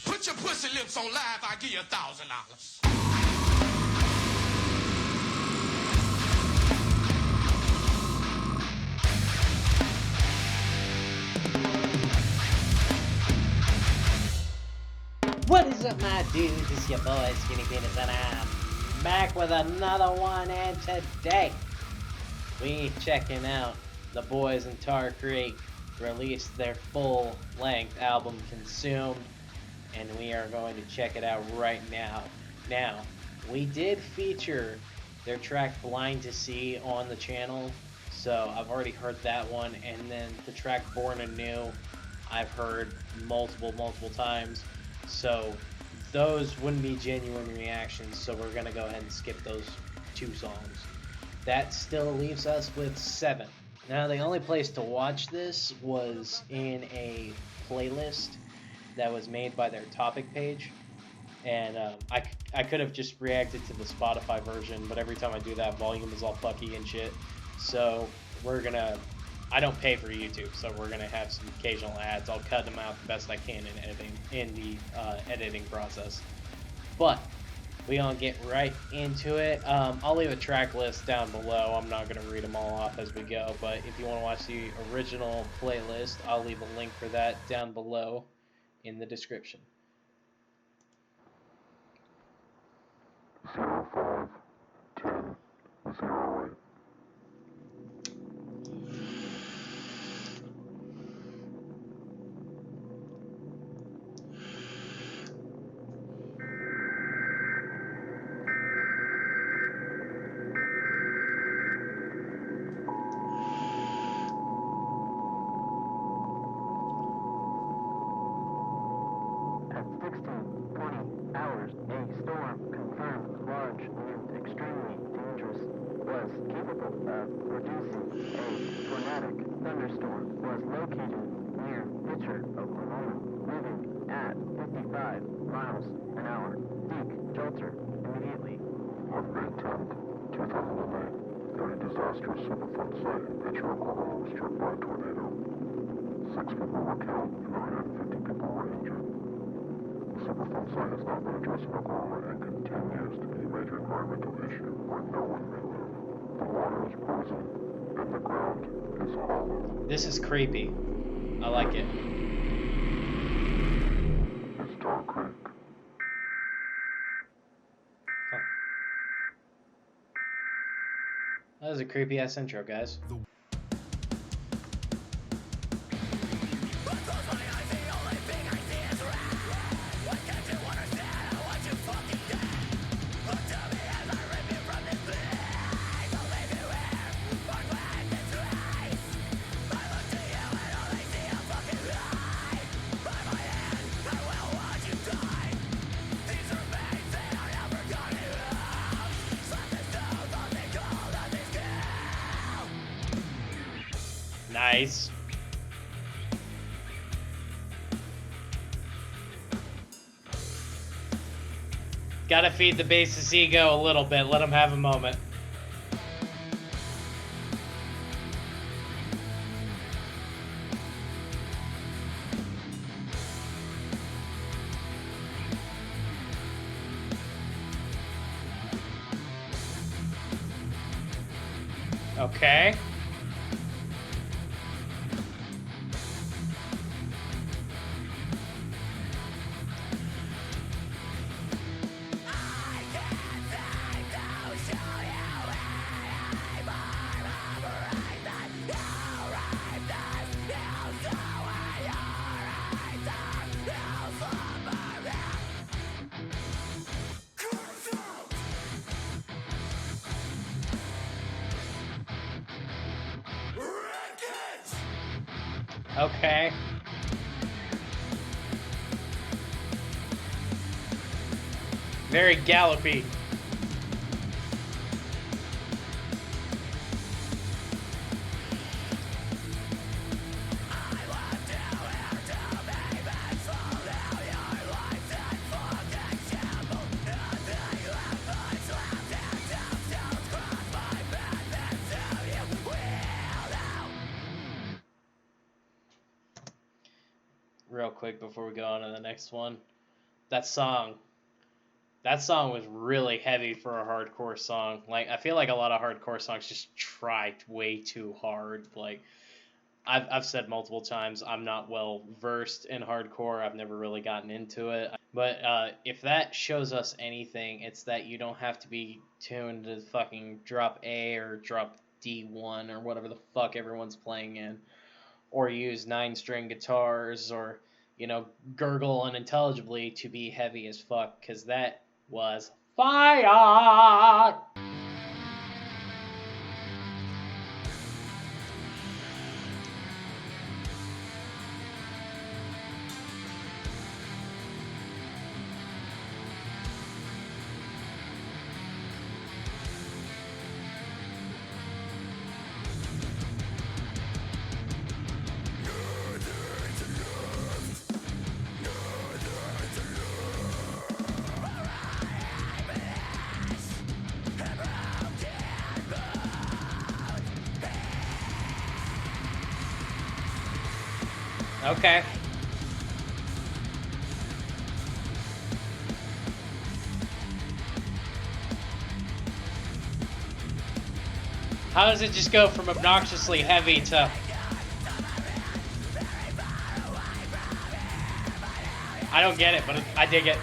Put your pussy lips on live, I'll give you $1,000. What is up, my dudes? It's your boy Skinny Penis, and I'm back with another one. And today we checking out the boys in Tar Creek released their full-length album Consumed, and we are going to check it out right now. Now, we did feature their track Blind to See on the channel, so I've already heard that one, and then the track Born Anew I've heard multiple times. So those wouldn't be genuine reactions, so we're going to go ahead and skip those two songs. That still leaves us with 7. Now, the only place to watch this was in a playlist that was made by their topic page. And I could have just reacted to the Spotify version, but every time I do that, volume is all fucky and shit. So we're going to... I don't pay for YouTube, so we're gonna have some occasional ads. I'll cut them out the best I can in the editing process. But we gonna get right into it. I'll leave a track list down below. I'm not gonna read them all off as we go, but if you want to watch the original playlist, I'll leave a link for that down below in the description. 05 10 08. At 16:20 hours, a storm confirmed large and extremely dangerous was capable of producing a tornadic thunderstorm was located near Pitcher, Oklahoma, moving at 55 miles an hour. Seek shelter immediately. On May 10th, 2008, at a disastrous Superfund site in Pitcher, Oklahoma was struck by a tornado. 6 people were killed and 150 people were injured. The Superfund site has not been addressed in Oklahoma and continues to be a major environmental issue where no one may live. The water is frozen and the ground is hollow. This is creepy. I like it. It's Tar Creek. That was a creepy ass intro, guys. Nice. Gotta feed the bass's ego a little bit. Let him have a moment. Okay. Okay. Very gallopy. Real quick before we go on to the next one. that song was really heavy for a hardcore song. Like, I feel like a lot of hardcore songs just try way too hard. Like, I've said multiple times, I'm not well versed in hardcore. I've never really gotten into it. But if that shows us anything, it's that you don't have to be tuned to fucking drop A or drop D1 or whatever the fuck everyone's playing in, or use 9-string guitars, or, you know, gurgle unintelligibly to be heavy as fuck, because that was fire! Okay. How does it just go from obnoxiously heavy to... I don't get it, but I dig it.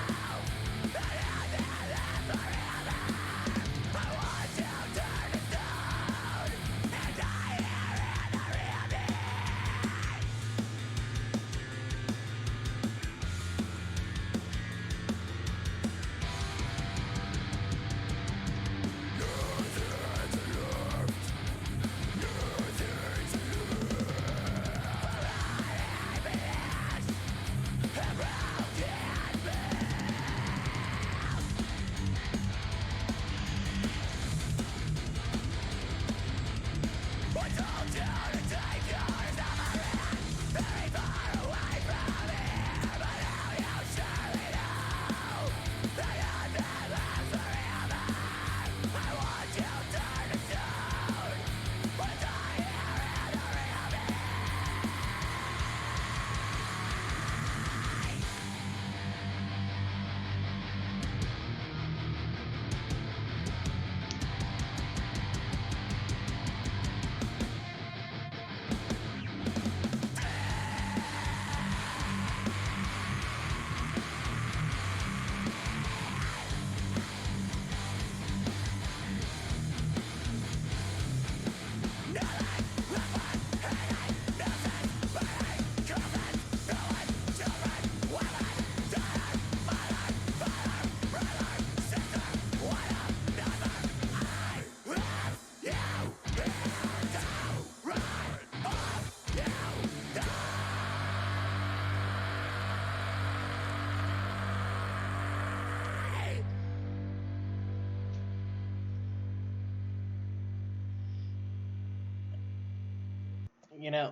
You know,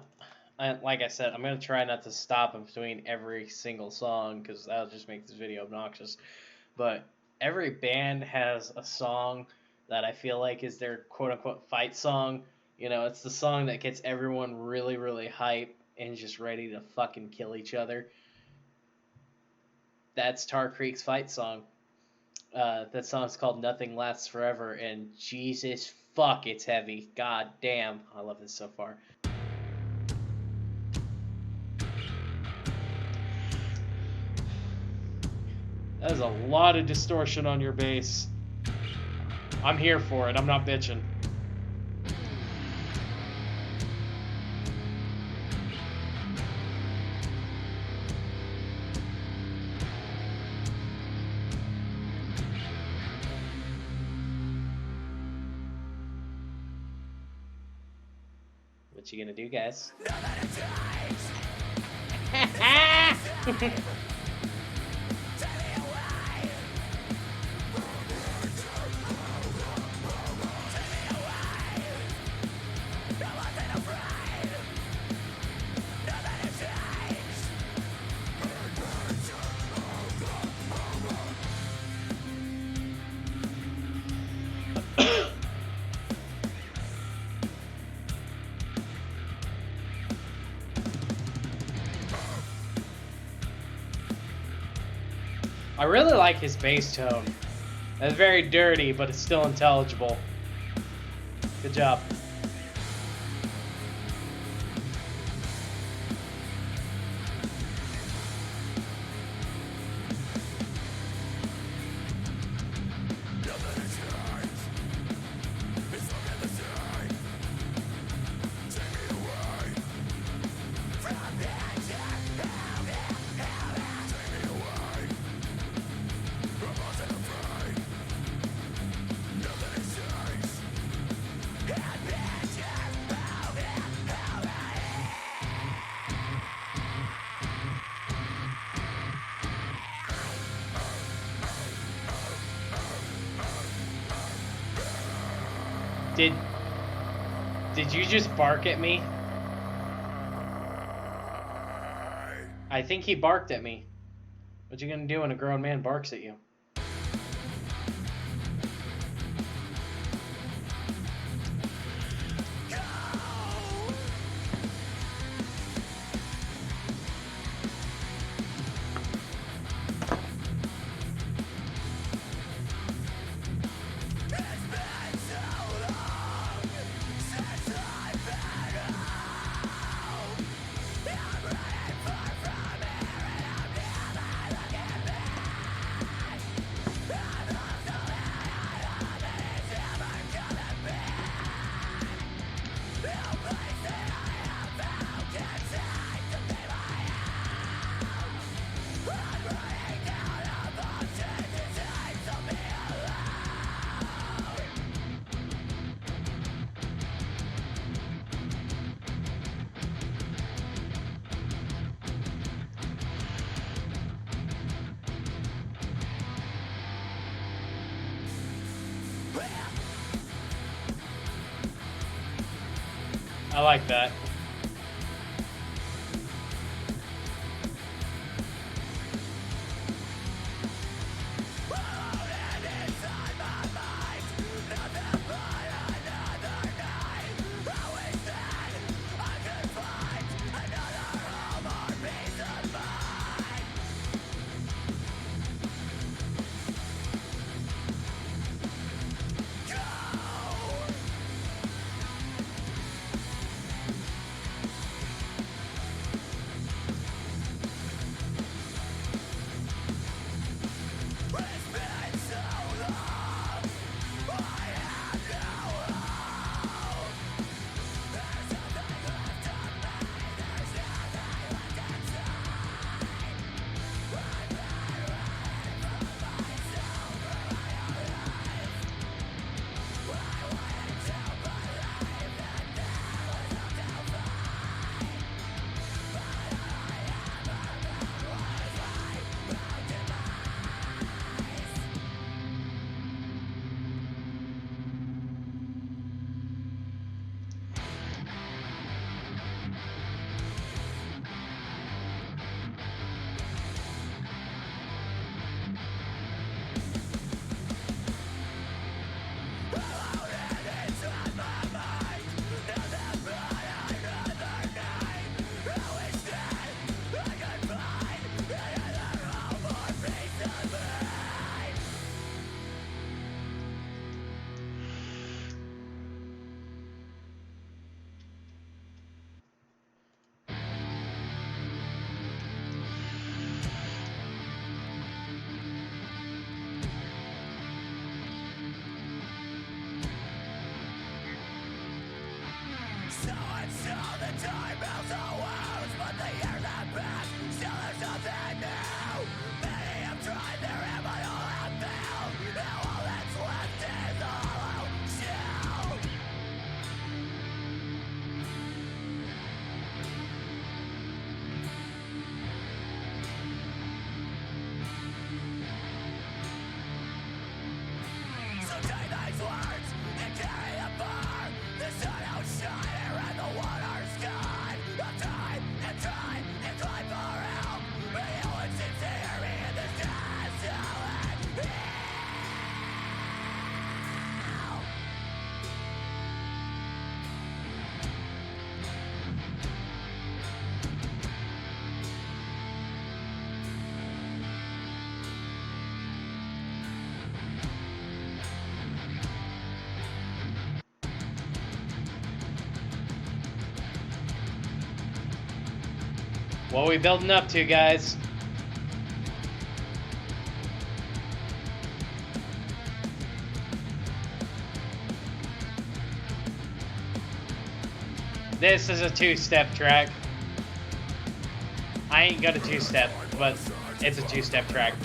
like I said, I'm going to try not to stop in between every single song, because that'll just make this video obnoxious. But every band has a song that I feel like is their quote-unquote fight song. You know, it's the song that gets everyone really, really hype and just ready to fucking kill each other. That's Tar Creek's fight song. That song's called Nothing Lasts Forever, and Jesus fuck, it's heavy. God damn, I love this so far. That is a lot of distortion on your bass. I'm here for it. I'm not bitching. What you gonna do, guys? I really like his bass tone. It's very dirty, but it's still intelligible. Good job. Did you just bark at me? I think he barked at me. What you gonna do when a grown man barks at you? I like that. What are we building up to, guys? This is a two-step track. I ain't got a two-step, but it's a two-step track.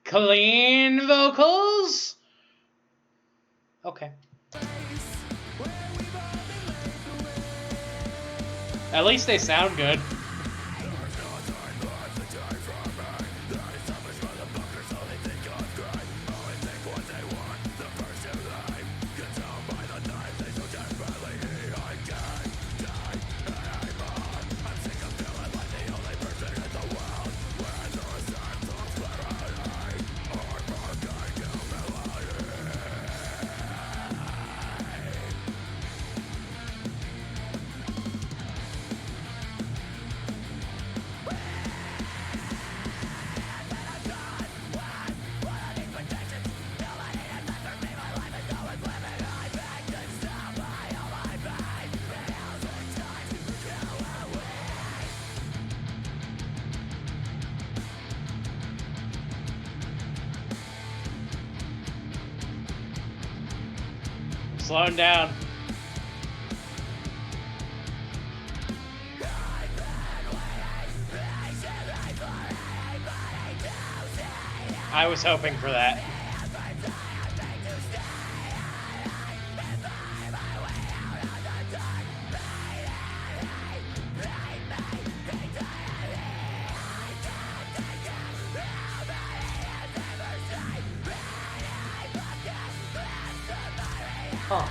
Clean vocals? Okay. At least they sound good. Slowing down. I was hoping for that. Huh.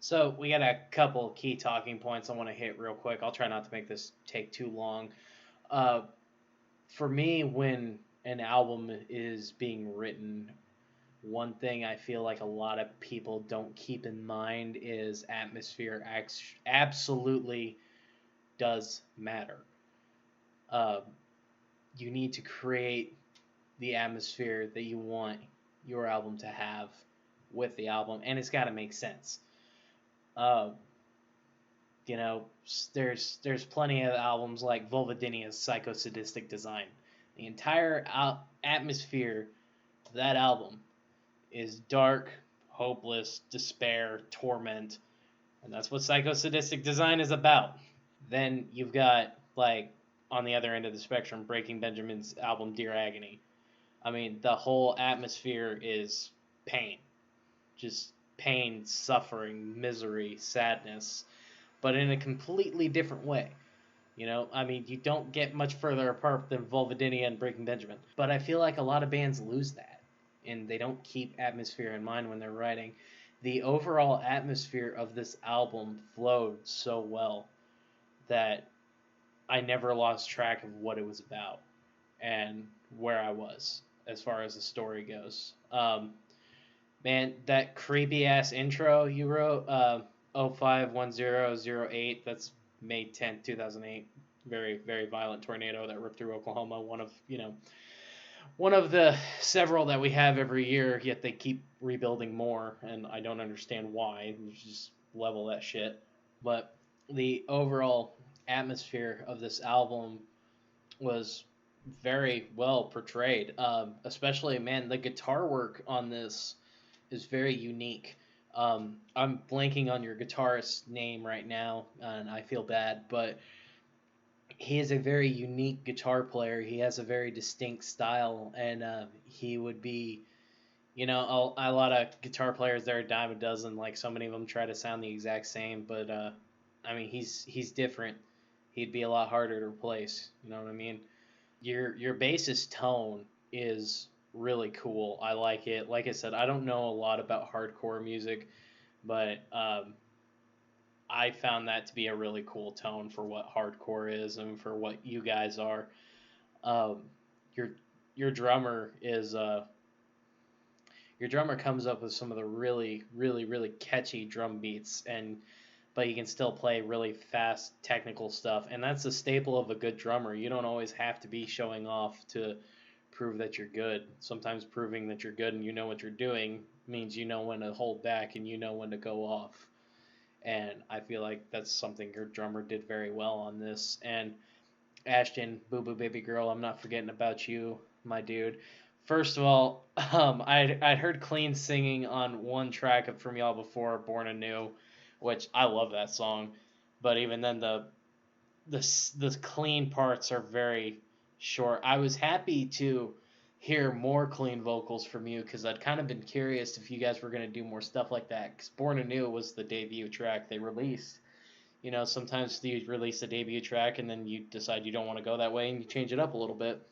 So we got a couple key talking points I want to hit real quick. I'll try not to make this take too long. For me, when an album is being written, one thing I feel like a lot of people don't keep in mind is atmosphere absolutely does matter. You need to create the atmosphere that you want your album to have with the album, and it's got to make sense. You know, there's plenty of albums like Vulvodynia's Psychosadistic Design. The entire atmosphere of that album is dark, hopeless, despair, torment, and that's what Psychosadistic Design is about. Then you've got, like, on the other end of the spectrum, Breaking Benjamin's album Dear Agony. I mean, the whole atmosphere is pain. Just pain, suffering, misery, sadness, but in a completely different way. You know, I mean, you don't get much further apart than Vulvodynia and Breaking Benjamin. But I feel like a lot of bands lose that, and they don't keep atmosphere in mind when they're writing. The overall atmosphere of this album flowed so well that I never lost track of what it was about and where I was as far as the story goes. Man, that creepy ass intro you wrote, 051008, that's May 10th, 2008. Very, very violent tornado that ripped through Oklahoma. One of the several that we have every year, yet they keep rebuilding more, and I don't understand why. Just level that shit. But the overall atmosphere of this album was very well portrayed. Especially, man, the guitar work on this is very unique. I'm blanking on your guitarist's name right now, and I feel bad, but he is a very unique guitar player. He has a very distinct style, and he would be, a lot of guitar players, they're a dime a dozen. Like, so many of them try to sound the exact same, but I mean, he's different. He'd be a lot harder to replace. You know what I mean? Your bassist tone is really cool. I like it. Like I said, I don't know a lot about hardcore music, but I found that to be a really cool tone for what hardcore is and for what you guys are. Um, your your drummer is your drummer comes up with some of the really really really catchy drum beats, and but he can still play really fast technical stuff, and that's a staple of a good drummer. You don't always have to be showing off to prove that you're good. Sometimes proving that you're good and you know what you're doing means you know when to hold back and you know when to go off. And I feel like that's something your drummer did very well on this. And Ashton, Boo Boo Baby Girl, I'm not forgetting about you, my dude. First of all, I'd heard Clean singing on one track from y'all before, Born Anew, which I love that song. But even then, the clean parts are very short. I was happy to hear more clean vocals from you because I'd kind of been curious if you guys were going to do more stuff like that. Because Born Anew was the debut track they released. Sometimes you release a debut track and then you decide you don't want to go that way and you change it up a little bit.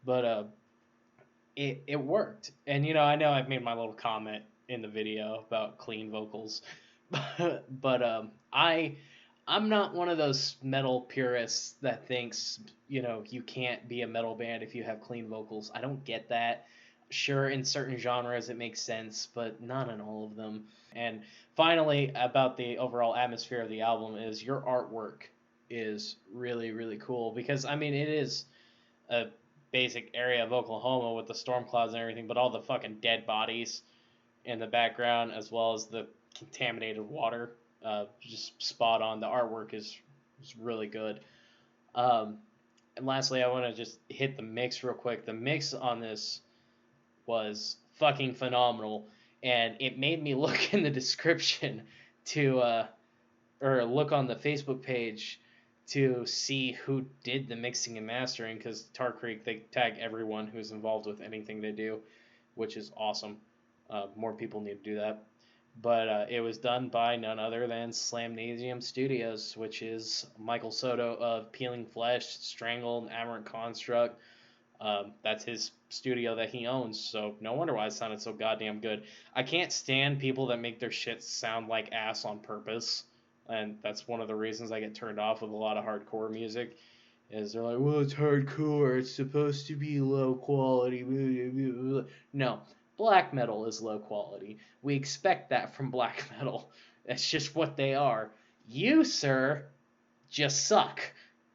But it worked. And I know I've made my little comment in the video about clean vocals, but I'm not one of those metal purists that thinks you can't be a metal band if you have clean vocals. I don't get that. Sure, in certain genres it makes sense, but not in all of them. And finally, about the overall atmosphere of the album is your artwork is really really cool because I mean it is a basic area of Oklahoma with the storm clouds and everything, but all the fucking dead bodies in the background as well as the contaminated water, just spot on. The artwork is really good. And lastly, I want to just hit the mix real quick. The mix on this was fucking phenomenal, and it made me look in the description to or look on the Facebook page to see who did the mixing and mastering, because Tar Creek, they tag everyone who's involved with anything they do, which is awesome. More people need to do that. But it was done by none other than Slamnasium Studios, which is Michael Soto of Peeling Flesh, Strangled, Aberrant Construct. That's his studio that he owns, so no wonder why it sounded so goddamn good. I can't stand people that make their shit sound like ass on purpose, and that's one of the reasons I get turned off with a lot of hardcore music, is they're like, well, it's hardcore, it's supposed to be low quality. No, black metal is low quality. We expect that from black metal. That's just what they are. You, sir, just suck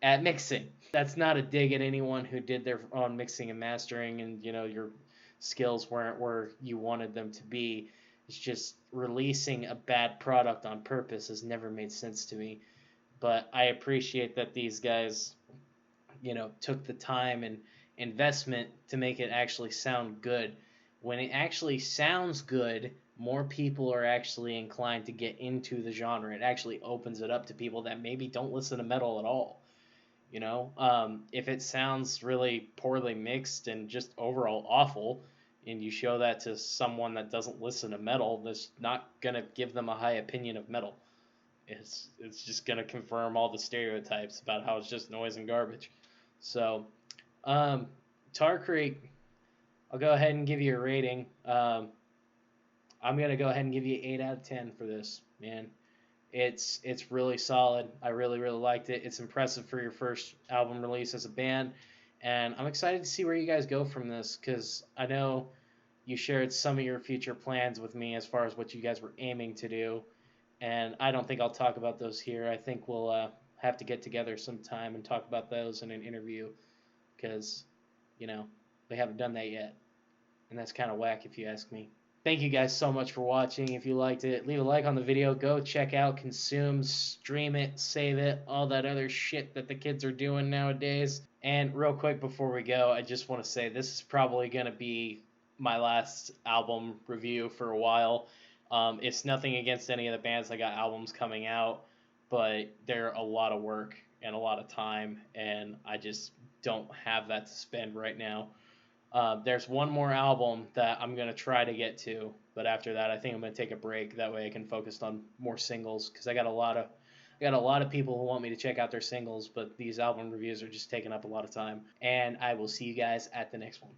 at mixing. That's not a dig at anyone who did their own mixing and mastering and, your skills weren't where you wanted them to be. It's just releasing a bad product on purpose has never made sense to me. But I appreciate that these guys, took the time and investment to make it actually sound good. When it actually sounds good, more people are actually inclined to get into the genre. It actually opens it up to people that maybe don't listen to metal at all. If it sounds really poorly mixed and just overall awful, and you show that to someone that doesn't listen to metal, that's not going to give them a high opinion of metal. It's just going to confirm all the stereotypes about how it's just noise and garbage. So, Tar Creek, I'll go ahead and give you a rating. I'm going to go ahead and give you 8 out of 10 for this, man. It's really solid. I really, really liked it. It's impressive for your first album release as a band. And I'm excited to see where you guys go from this, because I know You shared some of your future plans with me as far as what you guys were aiming to do, and I don't think I'll talk about those here. I think we'll have to get together sometime and talk about those in an interview because, you know, we haven't done that yet, and that's kind of whack if you ask me. Thank you guys so much for watching. If you liked it, leave a like on the video. Go check out, consume, stream it, save it, all that other shit that the kids are doing nowadays. And real quick before we go, I just want to say this is probably going to be my last album review for a while. It's nothing against any of the bands that got albums coming out, but they're a lot of work and a lot of time, and I just don't have that to spend right now. There's one more album that I'm going to try to get to, but after that I think I'm going to take a break. That way I can focus on more singles, because I got a lot of people who want me to check out their singles, but these album reviews are just taking up a lot of time. And I will see you guys at the next one.